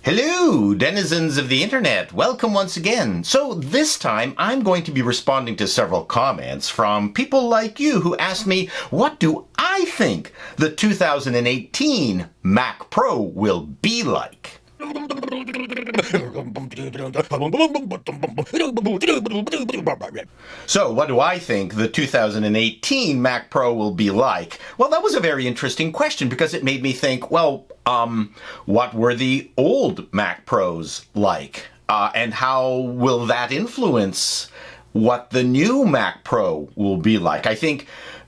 Hello, denizens of the internet. Welcome once again. So this time I'm going to be responding to several comments from people like you who asked me, what do I think the 2018 Mac Pro will be like? So what do I think the 2018 Mac Pro will be like? Well, that was a very interesting question because it made me think, well, what were the old Mac Pros like? And how will that influence what the new Mac Pro will be like? I think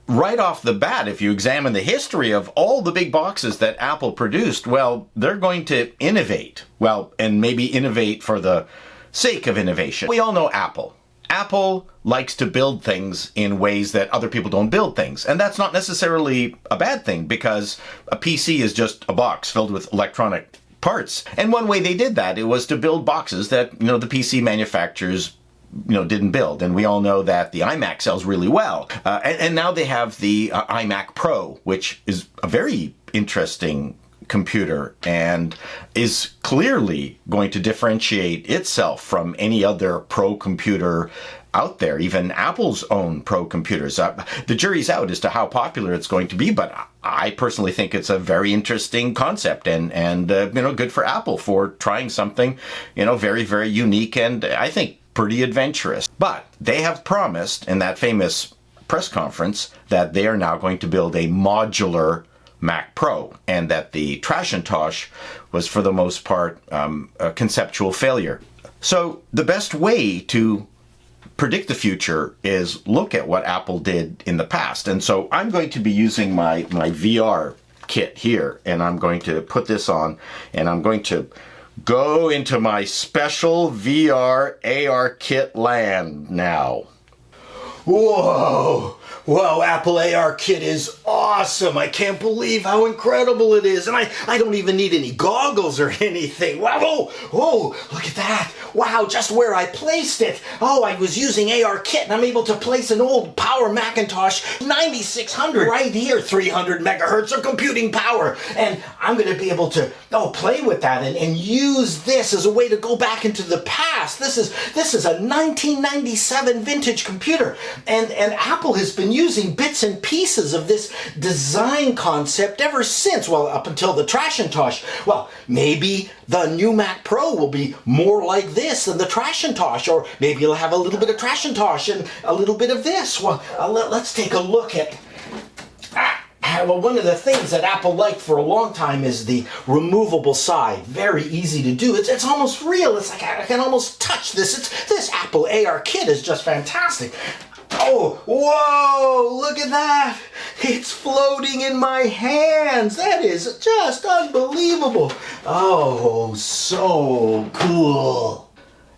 right off the bat, if you examine the history of all the big boxes that Apple produced, well, they're going to innovate. Well, and maybe innovate for the sake of innovation. We all know Apple. Apple likes to build things in ways that other people don't build things. And that's not necessarily a bad thing because a PC is just a box filled with electronic parts. And one way they did that, it was to build boxes that, the PC manufacturers didn't build. And we all know that the iMac sells really well. And now they have the iMac Pro, which is a very interesting computer and is clearly going to differentiate itself from any other pro computer out there, even Apple's own pro computers. The jury's out as to how popular it's going to be, but I personally think it's a very interesting concept and good for Apple for trying something, very, very unique and I think pretty adventurous. But they have promised in that famous press conference that they are now going to build a modular Mac Pro, and that the Trashintosh was for the most part a conceptual failure. So the best way to predict the future is look at what Apple did in the past. And so I'm going to be using my VR kit here, and I'm going to put this on, and I'm going to go into my special VR AR kit land now. Whoa! Whoa, Apple AR Kit is awesome. I can't believe how incredible it is. And I don't even need any goggles or anything. Wow, whoa, look at that. Wow, just where I placed it. Oh, I was using AR Kit and I'm able to place an old Power Macintosh 9600 right here, 300 megahertz of computing power. And I'm going to be able to play with that and use this as a way to go back into the past. This is a 1997 vintage computer. And Apple has been using bits and pieces of this design concept ever since, well, up until the Trashintosh. Well, maybe the new Mac Pro will be more like this than the Trashintosh, or maybe it'll have a little bit of Trashintosh and a little bit of this. Well, let's take a look at... Well, one of the things that Apple liked for a long time is the removable side. Very easy to do. It's almost real. It's like I can almost touch this. This Apple AR Kit is just fantastic. Oh, whoa, look at that. It's floating in my hands. That is just unbelievable. Oh, so cool.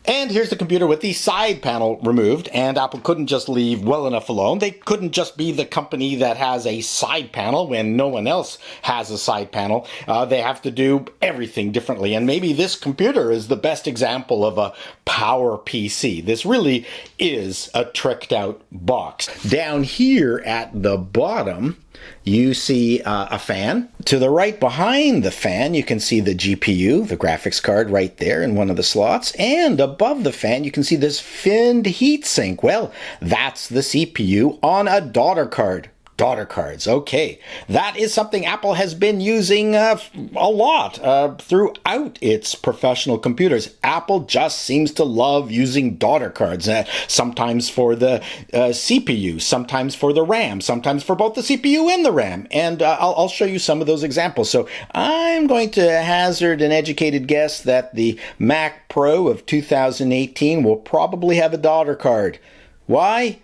And here's the computer with the side panel removed, and Apple couldn't just leave well enough alone. They couldn't just be the company that has a side panel when no one else has a side panel. They have to do everything differently, and maybe this computer is the best example of a power PC. This really is a tricked out box. Down here at the bottom, you see a fan. To the right behind the fan, you can see the GPU, the graphics card right there in one of the slots. And above the fan, you can see this finned heatsink. Well, that's the CPU on a daughter card. Daughter cards, okay. That is something Apple has been using a lot throughout its professional computers. Apple just seems to love using daughter cards, sometimes for the CPU, sometimes for the RAM, sometimes for both the CPU and the RAM. And I'll show you some of those examples. So I'm going to hazard an educated guess that the Mac Pro of 2018 will probably have a daughter card. Why?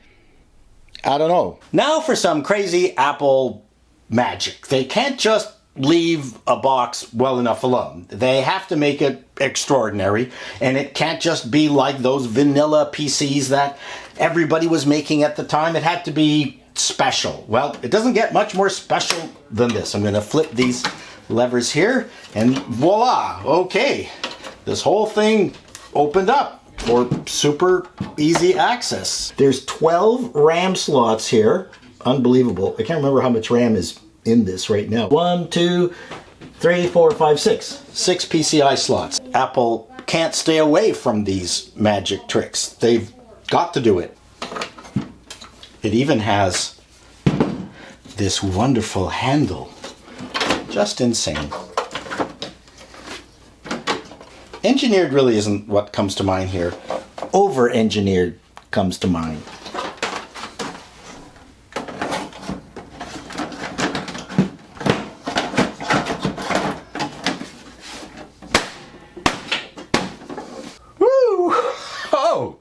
I don't know. Now for some crazy Apple magic. They can't just leave a box well enough alone. They have to make it extraordinary, and it can't just be like those vanilla PCs that everybody was making at the time. It had to be special. Well, it doesn't get much more special than this. I'm going to flip these levers here, and voila! Okay, this whole thing opened up for super easy access. There's 12 RAM slots here. Unbelievable. I can't remember how much RAM is in this right now. 1, 2, 3, 4, 5, 6. 6 PCI slots. Apple can't stay away from these magic tricks. They've got to do it. It even has this wonderful handle. Just insane. Engineered really isn't what comes to mind here. Over-engineered comes to mind. Woo! Oh,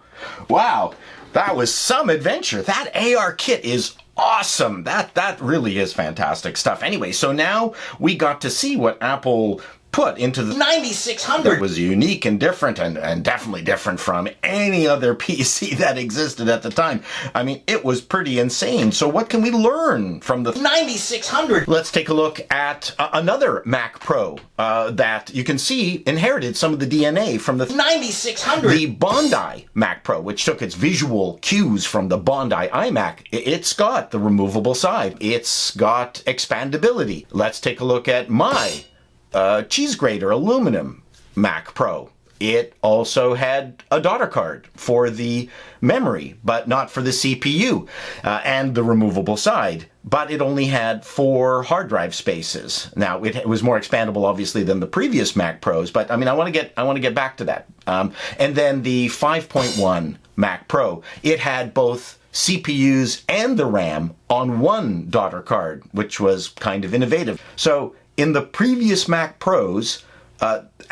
wow. That was some adventure. That AR kit is awesome. That really is fantastic stuff. Anyway, so now we got to see what Apple put into the 9600. It was unique and different, and definitely different from any other PC that existed at the time. I mean, it was pretty insane. So what can we learn from the 9600? Let's take a look at another Mac Pro that you can see inherited some of the DNA from the 9600. The Bondi Mac Pro, which took its visual cues from the Bondi iMac. It's got the removable side. It's got expandability. Let's take a look at my cheese grater aluminum Mac Pro. It also had a daughter card for the memory, but not for the CPU, and the removable side. But it only had 4 hard drive spaces. Now it was more expandable, obviously, than the previous Mac Pros. But I mean, I want to get back to that. And then the 5.1 Mac Pro, it had both CPUs and the RAM on one daughter card, which was kind of innovative. So in the previous Mac Pros,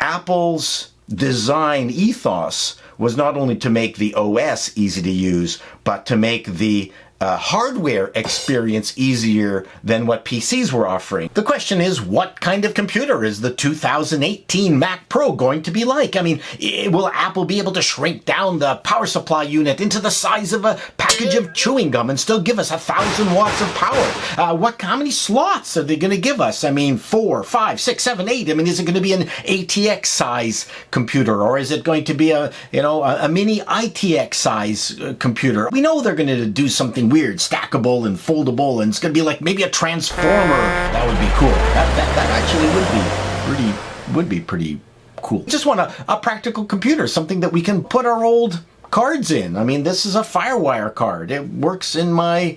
Apple's design ethos was not only to make the OS easy to use, but to make the hardware experience easier than what PCs were offering. The question is, what kind of computer is the 2018 Mac Pro going to be like? I mean, will Apple be able to shrink down the power supply unit into the size of a package of chewing gum and still give us 1,000 watts of power? How many slots are they going to give us? I mean, 4, 5, 6, 7, 8. I mean, is it going to be an ATX size computer, or is it going to be a mini ITX size computer? We know they're going to do something weird, stackable and foldable, and it's going to be like maybe a transformer. That would be cool. That actually would be pretty cool. Just want a practical computer, something that we can put our old cards in. I mean, this is a FireWire card. It works in my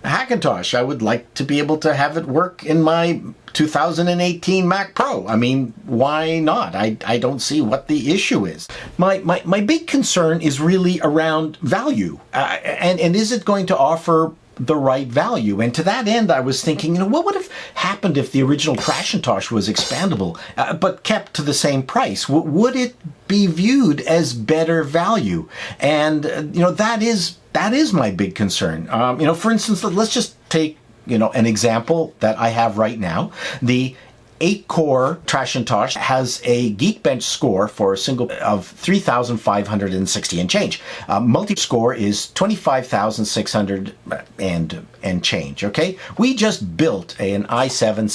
Hackintosh. I would like to be able to have it work in my 2018 Mac Pro. I mean, why not? I don't see what the issue is. My big concern is really around value. And is it going to offer the right value? And to that end, I was thinking, what would have happened if the original Crashintosh was expandable, but kept to the same price? Would it be viewed as better value? And, that is my big concern. For instance, let's just take an example that I have right now. The 8-core Crashintosh has a Geekbench score for a single of 3,560 and change. Multi-score is 25,600 and change, okay? We just built an i7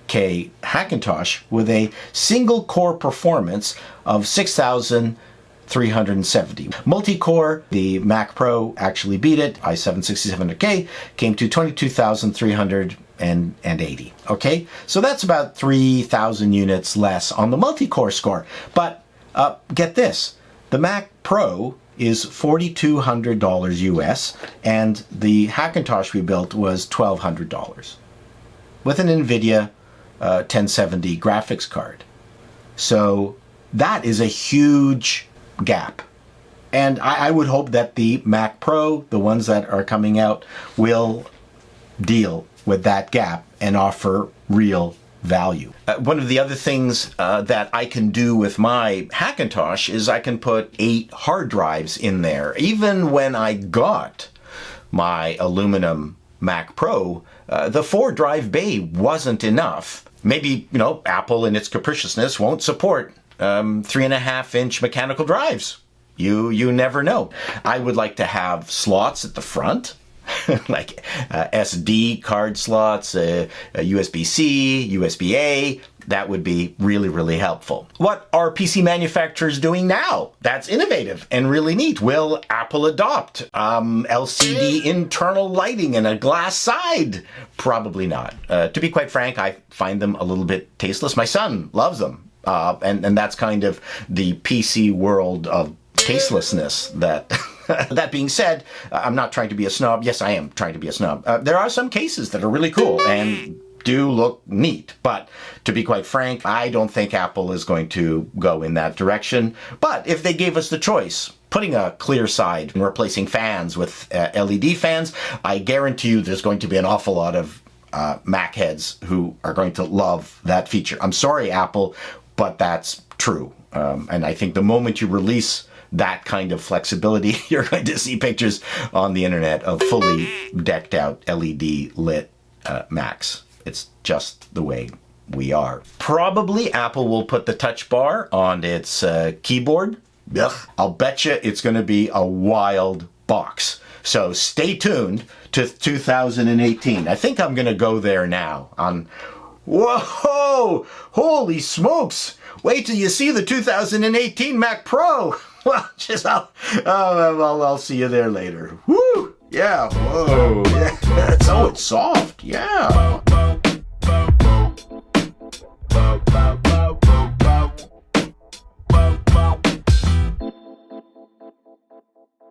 6700K Hackintosh with a single core performance of 6,370. Multi-core, the Mac Pro actually beat it. i7 6700K came to 22,380. Okay, so that's about 3,000 units less on the multi-core score. But get this, the Mac Pro is $4,200 US, and the Hackintosh we built was $1,200 with an NVIDIA 1070 graphics card. So that is a huge gap. And I would hope that the Mac Pro, the ones that are coming out, will deal with that gap and offer real value. One of the other things that I can do with my Hackintosh is I can put 8 hard drives in there. Even when I got my aluminum Mac Pro, the 4-drive bay wasn't enough. Maybe, Apple in its capriciousness won't support 3.5-inch mechanical drives. You never know. I would like to have slots at the front, like SD card slots, USB-C, USB-A, that would be really, really helpful. What are PC manufacturers doing now? That's innovative and really neat. Will Apple adopt LCD internal lighting and a glass side? Probably not. To be quite frank, I find them a little bit tasteless. My son loves them. And that's kind of the PC world of tastelessness. That being said, I'm not trying to be a snob. Yes, I am trying to be a snob. There are some cases that are really cool and do look neat. But to be quite frank, I don't think Apple is going to go in that direction. But if they gave us the choice, putting a clear side and replacing fans with LED fans, I guarantee you there's going to be an awful lot of Mac heads who are going to love that feature. I'm sorry, Apple, but that's true. And I think the moment you release that kind of flexibility, you're going to see pictures on the internet of fully decked out LED lit Macs. It's just the way we are. Probably Apple will put the touch bar on its keyboard. Ugh. I'll bet you it's going to be a wild box. So stay tuned to 2018. I think I'm going to go there now. Whoa! Holy smokes! Wait till you see the 2018 Mac Pro. Well, I'll see you there later. Woo! Yeah. Whoa. Yeah. Oh, it's soft. Yeah.